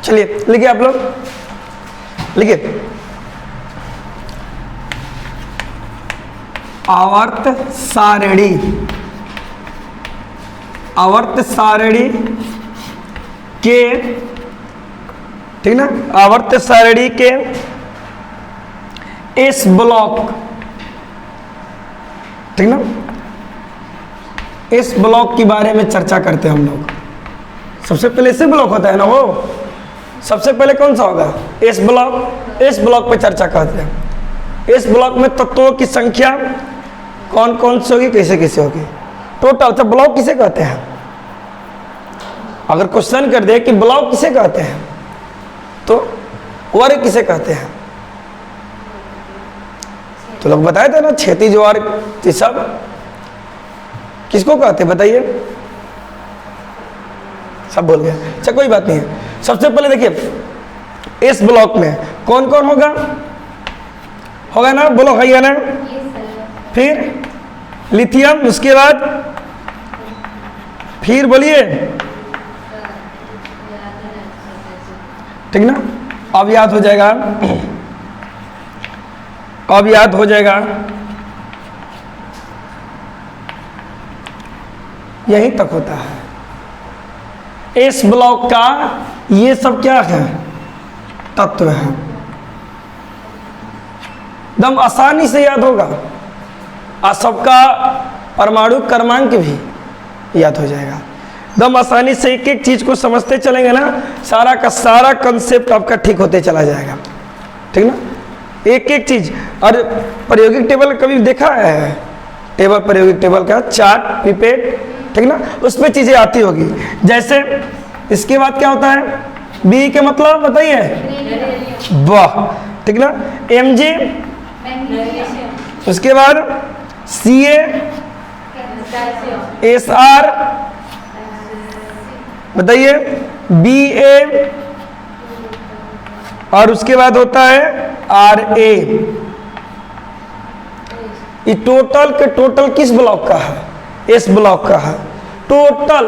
चलिए लिखिए आप लोग, लिखिए आवर्त सारणी, आवर्त सारणी के, ठीक ना, आवर्त सारणी के इस ब्लॉक, ठीक ना, इस ब्लॉक के बारे में चर्चा करते हैं हम लोग। सबसे पहले इसी ब्लॉक होता है ना, वो सबसे पहले कौन सा होगा, इस ब्लॉक। इस ब्लॉक पे चर्चा करते हैं। इस ब्लॉक में तत्वों की संख्या कौन कौन सी होगी, कैसे कैसे होगी, टोटल। तो ब्लॉक किसे कहते हैं, अगर क्वेश्चन कर दे कि ब्लॉक किसे कहते हैं तो वर्ग किसे कहते हैं, तो लोग बताए थे ना, क्षैतिज वर्ग, ये सब किसको कहते हैं बताइए, सब बोल गए। अच्छा कोई बात नहीं है। सबसे पहले देखिए इस ब्लॉक में कौन कौन होगा, होगा ना, बोलो है ना। फिर लिथियम, उसके बाद फिर बोलिए, ठीक ना, अब याद हो जाएगा, अब याद हो जाएगा। यहीं तक होता है इस ब्लॉक का। ये सब क्या है, तत्व है, एकदम आसानी से याद होगा। और सबका परमाणु क्रमांक भी याद हो जाएगा एकदम आसानी से। एक एक चीज को समझते चलेंगे ना, सारा का सारा कंसेप्ट आपका ठीक होते चला जाएगा, ठीक ना, एक एक चीज। और प्रायोगिक टेबल कभी देखा है, टेबल, प्रायोगिक टेबल का चार्ट, पिपेट, ठीक ना, उसमें चीजें आती होगी। जैसे इसके बाद क्या होता है, बी के मतलब बताइए, वाह, ठीक ना, Mg, उसके बाद Ca, Sr, बताइए Ba, और उसके बाद होता है Ra। ये टोटल के टोटल किस ब्लॉक का है, इस ब्लॉक का है टोटल,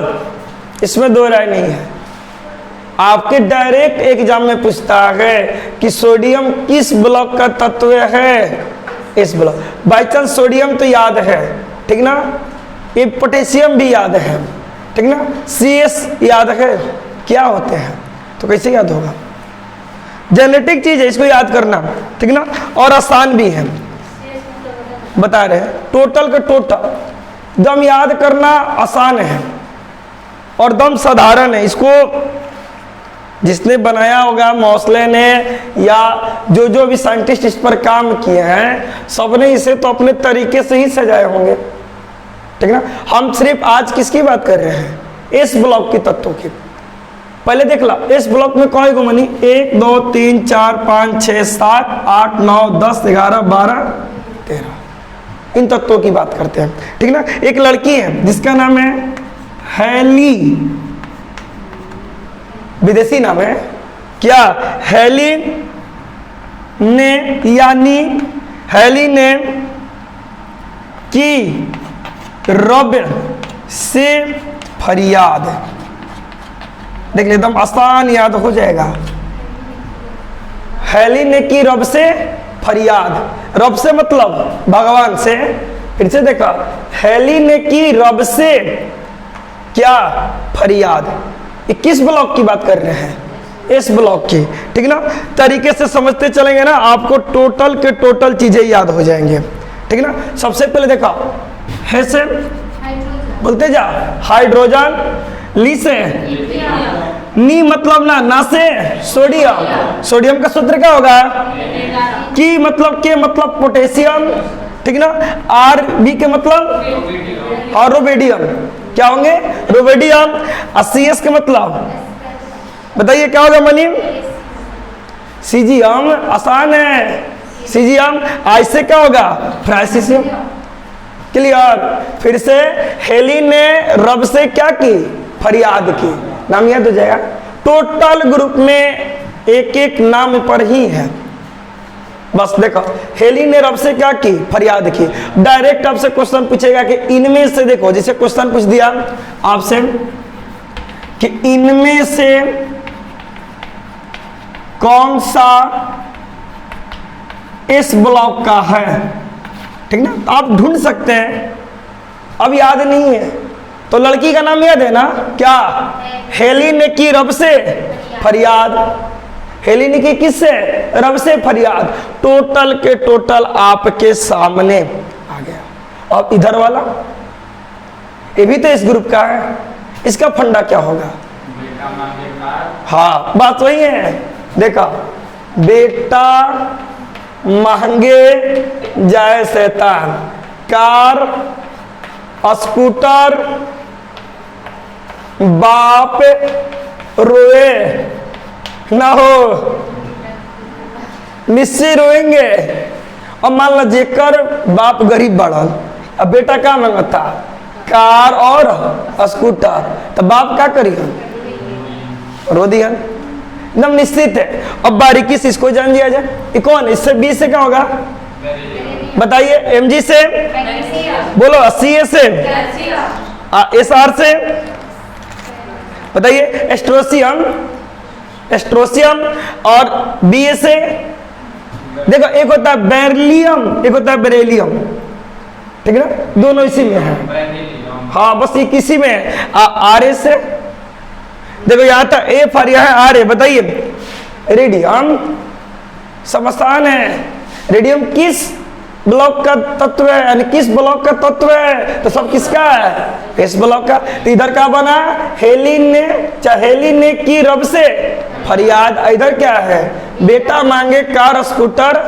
इसमें दो राय नहीं है। आपके डायरेक्ट एग्जाम में पूछता है कि सोडियम किस ब्लॉक का तत्व है, इस ब्लॉक। बाई चांस सोडियम तो याद है, ठीक ना, ये पोटेशियम भी याद है, ठीक ना, CS याद है, क्या होते हैं, तो कैसे याद होगा, जेनेटिक चीज है, इसको याद करना, ठीक ना, और आसान भी है, बता रहे हैं। टोटल का टोटल दम याद करना आसान है और दम साधारण है। इसको जिसने बनाया होगा, मौसले ने, या जो जो भी साइंटिस्ट इस पर काम किए हैं, सबने इसे तो अपने तरीके से ही सजाए होंगे, ठीक ना। हम सिर्फ आज किसकी बात कर रहे हैं, इस ब्लॉक के तत्वों की। पहले देख ला, इस ब्लॉक में कौन को मनी, 1 2 3 4 5 6 7 8 9 10 11 12 13, इन तत्वों की बात करते हैं, ठीक ना। एक लड़की है जिसका नाम है हेली, विदेशी नाम है क्या, हेली ने, यानी हेली ने की रब से फरियाद, देख ले एकदम आसान याद हो जाएगा। हेली ने की रब से फरियाद, रब से मतलब भगवान से। फिर से देखा, हेली ने की रब से क्या फरियाद, ये किस ब्लॉक की बात कर रहे हैं, इस ब्लॉक की, ठीक ना। तरीके से समझते चलेंगे ना, आपको टोटल के टोटल चीजें याद हो जाएंगे, ठीक ना। सबसे पहले देखा है से बोलते जा, हाइड्रोजन, ली से नी मतलब ना से सोडियम, सोडियम का सूत्र क्या होगा, की मतलब के मतलब पोटेशियम, ठीक ना। आर बी के मतलब और रोवेडियम, क्या होंगे, रोवेडियम। और CS के मतलब बताइए क्या होगा मनी, सीजियम, आसान है, सीजियम। ऐसे क्या होगा, फ्रांसीसियम, क्लियर। फिर से हेली ने रब से क्या की, फरियाद की, नाम याद हो जाएगा। टोटल ग्रुप में एक एक नाम पर ही है, बस देखो, हेली ने रब से क्या की, फरियाद की। डायरेक्ट आपसे क्वेश्चन पूछेगा कि इनमें से, देखो जैसे क्वेश्चन पूछ दिया आपसे कि इनमें से कौन सा इस ब्लॉक का है, ठीक ना। तो आप ढूंढ सकते हैं, अब याद नहीं है तो लड़की का नाम याद है ना, क्या? हेली ने की रब से फरियाद। हेली ने की किससे? रब से फरियाद। टोटल के टोटल आपके सामने आ गया। और इधर वाला ये भी तो इस ग्रुप का है, इसका फंडा क्या होगा? हाँ, बात वही है। देखा, बेटा महंगे जाए शैतान, कार स्कूटर बाप रोए ना हो, निश्चय रोएंगे। और मान लो जेकर बाप गरीब बढ़ल, अब बेटा का मंगता कार और स्कूटर, तो बाप क्या करी? रो दिया, एकदम निश्चित है। अब बारीकी से इसको जान लिया जाए, ये कौन? इससे 20 से क्या होगा बताइए? एमजी से बोलो, 80 से, एसआर से बताइए, एस्ट्रोसियम, एस्ट्रोसियम और बीए से देखो, एक होता है बेरिलियम, एक होता है बेरिलियम, ठीक है ना, दोनों इसी में है। हाँ, बस ये किसी में है। आरए से देखो, यहाँ तक ए फर है, आर है, बताइए। रेडियम सब आसान है। रेडियम किस ब्लॉक का तत्व है, यानी किस ब्लॉक का तत्व है? तो सब किसका है? इस ब्लॉक का। तो इधर क्या बना? हेलिन ने, हेलिन ने की रब से फरियाद। इधर क्या है? बेटा मांगे कार स्कूटर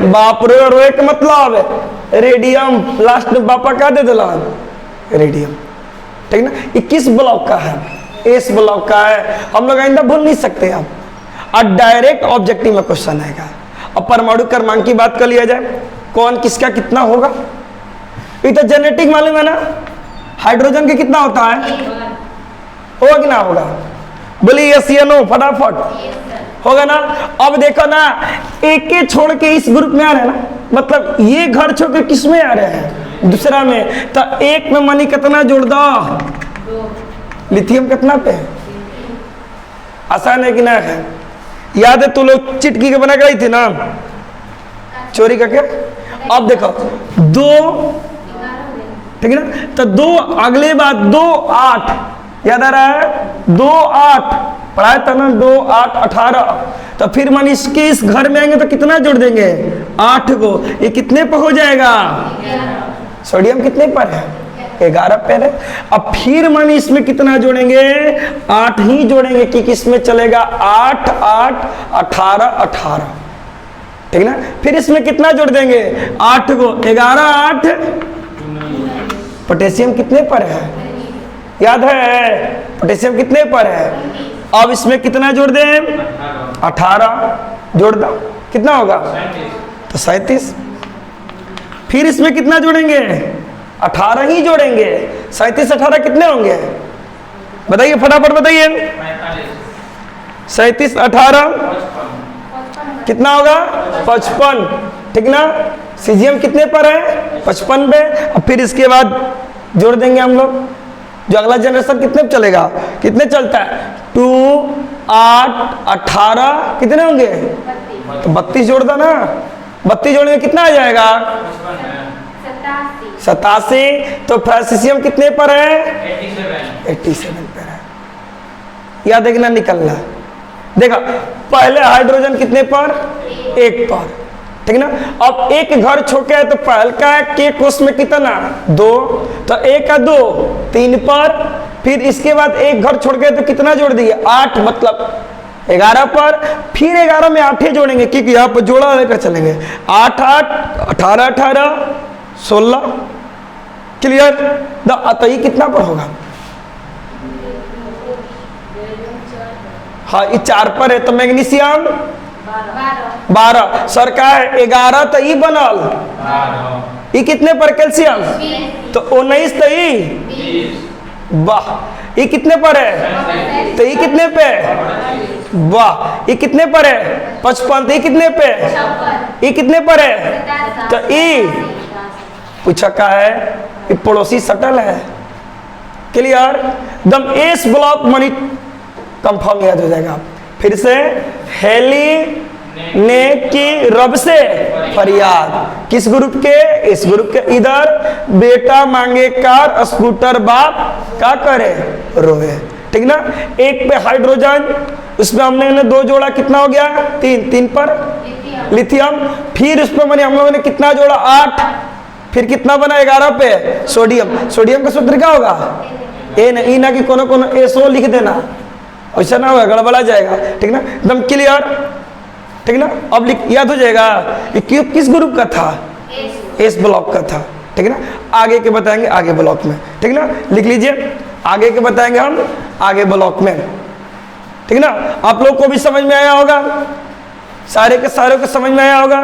बाप रो, रोए का मतलब रेडियम, लास्ट में बापा का दे दिला रेडियम, ठीक ना। ये किस ब्लॉक का है? इस ब्लॉक का है। हम लोग आइंदा भूल नहीं सकते अब। और डायरेक्ट ऑब्जेक्टिव में क्वेश्चन आएगा। अब परमाणु क्रमांक की बात कर लिया जाए, कौन किसका कितना होगा? ये तो जेनेटिक मालूम है ना, हाइड्रोजन के कितना होता है? होगा कि ना होगा? बोलिए यस या नो फटाफट। होगा ना। अब देखो ना, एक के छोड़ के इस ग्रुप में आ रहे हैं ना, मतलब ये घर छोड़ के किस में आ रहे हैं? दूसरा में। तो एक में मनी कितना जोड़ दो? लिथियम कितना पे है? आसान है कि ना है? याद है? तू लोग चिटकी के बना के आई थी ना, चोरी करके। अब देखो 2, ठीक है ना। तो 2 अगले बात 2 8 याद आ रहा है? 2 8 पढ़ाया था ना, 2 8 18। तो फिर मान इसके इस घर में आएंगे तो कितना जोड़ देंगे? 8 को। ये कितने पर हो जाएगा? सोडियम कितने पर है? 11 पर है। अब फिर मान इसमें कितना जोड़ेंगे? 8 ही जोड़ेंगे, कि किसमें चलेगा? 8 8 18 18, ठीक ना। फिर इसमें कितना जोड़ देंगे? 8 को। 11 8। पोटेशियम कितने पर है? याद है? पोटेशियम कितने पर है? अब इसमें कितना जोड़ दें? 18 जोड़ दो, कितना होगा? तो 37। फिर इसमें कितना जोड़ेंगे? 18 ही जोड़ेंगे। 37 18 कितने होंगे? बताइए फटाफट बताइए। 37 18 कितना होगा? 55, ठीक ना। सीजियम कितने पर है? 55 पे। अब फिर इसके बाद जोड़ देंगे हम लोग, जो अगला जनरेशन कितने पे चलेगा? कितने चलता है? 2 8 18 कितने होंगे? तो 32 जोड़ दो ना। 32 जोड़ने में कितना आ जाएगा? 87। तो फ्रांसीसियम कितने पर है? 87 पर है। याद है कि ना? निकलना। देखा, पहले हाइड्रोजन कितने पर? 1 पर, ठीक ना। अब एक घर छोके है तो पहल का है के कोष में कितना? 2। तो 1 का 2 3 पर। फिर इसके बाद एक घर छोड़ गए तो कितना जोड़ दिए? 8, मतलब 11 पर। फिर 11 में 8 ही जोड़ेंगे, क्योंकि यहाँ पर जोड़ा लेकर चलेंगे। 8 8 18 18 16। क्लियर? तो ये कितना पर होगा? हाँ, ये 4 पर है। तो मैग्नीशियम 12। सर का है 11, तो ई बनल। ये कितने पर? कैल्शियम तो 19, तो ई वाह। ये कितने पर है? तो ये कितने पे? वाह। ये कितने पर है? 55। तो ये कितने पे? ये कितने पर है? तो ई पूछा का है, ये पड़ोसी सटल है। क्लियर? दम एस ब्लॉक मनी कंफर्म याद हो जाएगा। फिर से हेली ने की रब से फरियाद, किस ग्रुप के, इस ग्रुप के। इधर बेटा मांगे कार, स्कूटर बाप क्या करे, रोए, ठीक ना। एक पे हाइड्रोजन, उसमें हमने 2 जोड़ा, कितना हो गया, 3, 3 पर लिथियम, फिर उसमें मैंने हम लोगों ने कितना जोड़ा, 8, फिर कितना बना 11 पे सोडियम। सोडियम का सूत्र क्या होगा, ए ना कि कोनो एसओ लिख देना, ऐसा ना होगा, गड़बड़ा जाएगा, ठीक ना, एकदम क्लियर, ठीक ना। अब याद हो जाएगा ये क्यूब किस ग्रुप का था, एस ब्लॉक का था, ठीक है ना। आगे के बताएंगे आगे ब्लॉक में, ठीक ना, लिख लीजिए, आगे के बताएंगे हम आगे ब्लॉक में, ठीक ना। आप लोग को भी समझ में आया होगा, सारे के सारे को समझ में आया होगा।